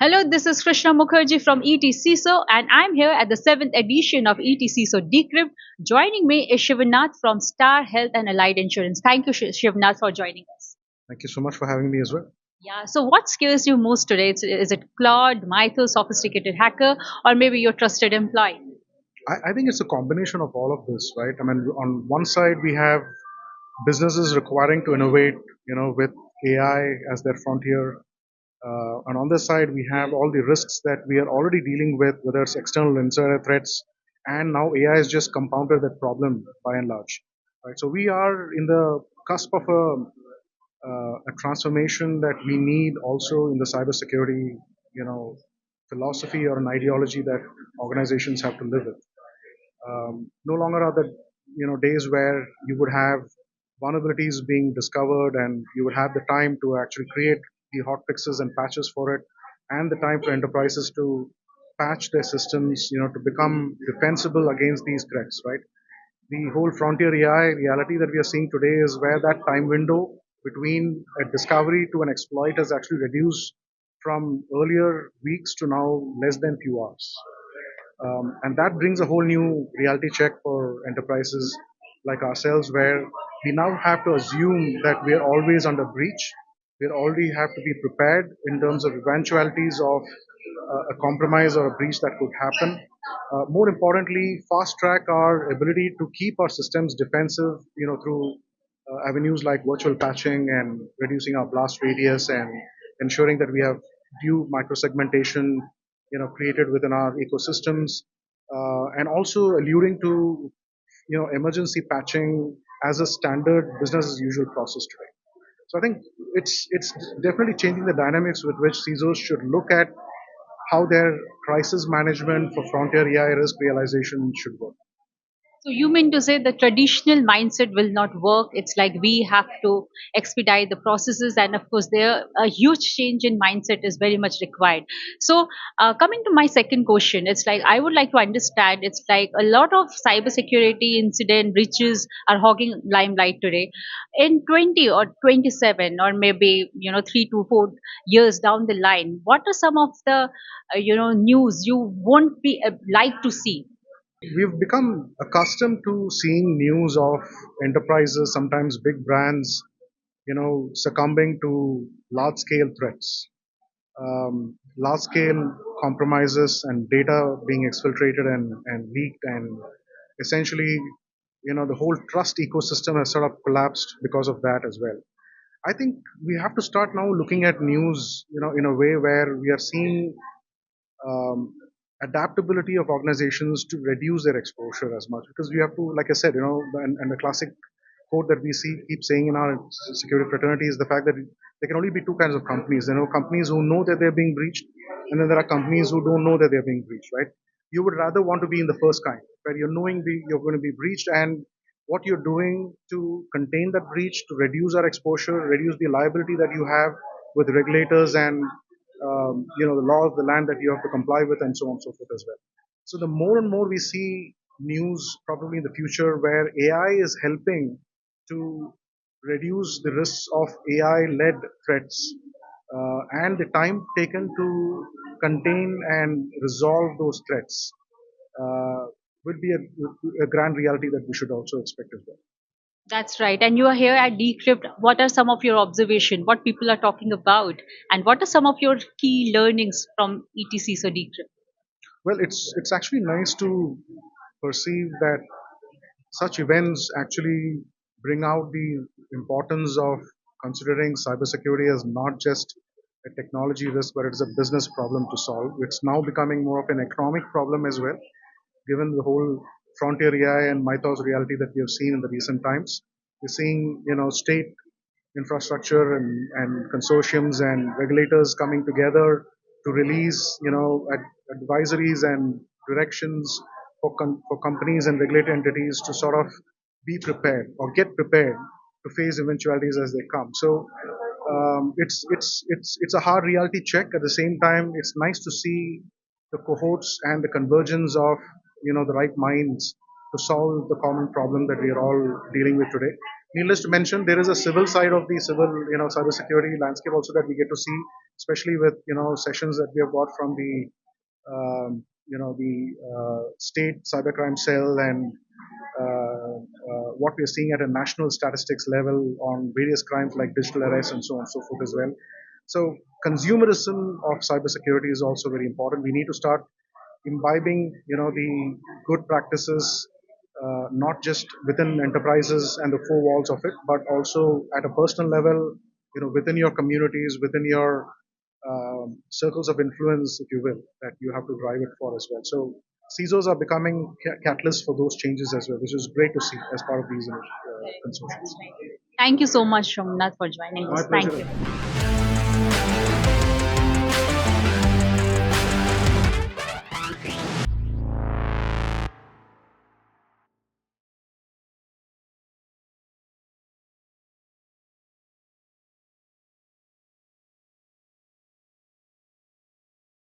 Hello, this is Krishna Mukherjee from CISO, and I'm here at the 7th edition of CISO Decrypt. Joining me is Shivanath from Star Health and Allied Insurance. Thank you, Shivanath, for joining us. Thank you so much for having me as well. Yeah, so what scares you most today? Is it Claude, Mythos, sophisticated hacker, or maybe your trusted employee? I think it's a combination of all of this, right? I mean, on one side, we have businesses requiring to innovate, with AI as their frontier. And on this side, we have all the risks that we are already dealing with, whether it's external insider threats, and now AI has just compounded that problem by and large. Right? So we are in the cusp of a transformation that we need also in the cybersecurity, philosophy or an ideology that organizations have to live with. No longer are the days where you would have vulnerabilities being discovered and you would have the time to actually create the hot fixes and patches for it, and the time for enterprises to patch their systems, to become defensible against these threats. Right. The whole frontier AI reality that we are seeing today is where that time window between a discovery to an exploit has actually reduced from earlier weeks to now less than few hours. And that brings a whole new reality check for enterprises like ourselves, where we now have to assume that we are always under breach. We already have to be prepared in terms of eventualities of a compromise or a breach that could happen. More importantly, fast track our ability to keep our systems defensive, through avenues like virtual patching and reducing our blast radius and ensuring that we have due microsegmentation, created within our ecosystems, and also alluding to, emergency patching as a standard business as usual process today. So I think it's definitely changing the dynamics with which CISOs should look at how their crisis management for frontier AI risk realization should work. So you mean to say the traditional mindset will not work? It's like we have to expedite the processes, and of course, there a huge change in mindset is very much required. So, coming to my second question, it's like I would like to understand. It's like a lot of cybersecurity incident breaches are hogging limelight today. In 20 or 27, or maybe 3 to 4 years down the line, what are some of the news you won't be like to see? We've become accustomed to seeing news of enterprises, sometimes big brands, succumbing to large scale threats, large scale compromises, and data being exfiltrated and leaked. And essentially, the whole trust ecosystem has sort of collapsed because of that as well. I think we have to start now looking at news, in a way where we are seeing um, adaptability of organizations to reduce their exposure as much, because we have to, like I said, and the classic quote that we see keep saying in our security fraternity is the fact that there can only be two kinds of companies. Companies who know that they're being breached, and then there are companies who don't know that they're being breached. Right. You would rather want to be in the first kind, where you're knowing you're going to be breached, and what you're doing to contain that breach, to reduce our exposure, reduce the liability that you have with regulators and the law of the land that you have to comply with, and so on and so forth as well. So the more and more we see news probably in the future where AI is helping to reduce the risks of AI-led threats, and the time taken to contain and resolve those threats, uh, would be a grand reality that we should also expect as well. That's right. And you are here at Decrypt. What are some of your observations? What people are talking about? And what are some of your key learnings from ETC so Decrypt? Well, it's actually nice to perceive that such events actually bring out the importance of considering cybersecurity as not just a technology risk, but it's a business problem to solve. It's now becoming more of an economic problem as well, given the whole frontier AI and mythos reality that we have seen in the recent times. We're seeing, state infrastructure and consortiums and regulators coming together to release, advisories and directions for companies and regulated entities to sort of be prepared or get prepared to face eventualities as they come. So it's a hard reality check. At the same time, it's nice to see the cohorts and the convergence of the right minds to solve the common problem that we are all dealing with today. Needless to mention, there is a civil side of the civil cybersecurity landscape also that we get to see. especially with sessions that we have got from the state cybercrime cell and what we are seeing at a national statistics level on various crimes like digital arrests and so on and so forth as well. So consumerism of cybersecurity is also very important. We need to start imbibing, the good practices, not just within enterprises and the four walls of it, but also at a personal level, within your communities, within your circles of influence, if you will, that you have to drive it for as well. So CISOs are becoming catalysts for those changes as well, which is great to see as part of these consortiums. Thank you so much, Shomnath, for joining My us. Thank pleasure. you.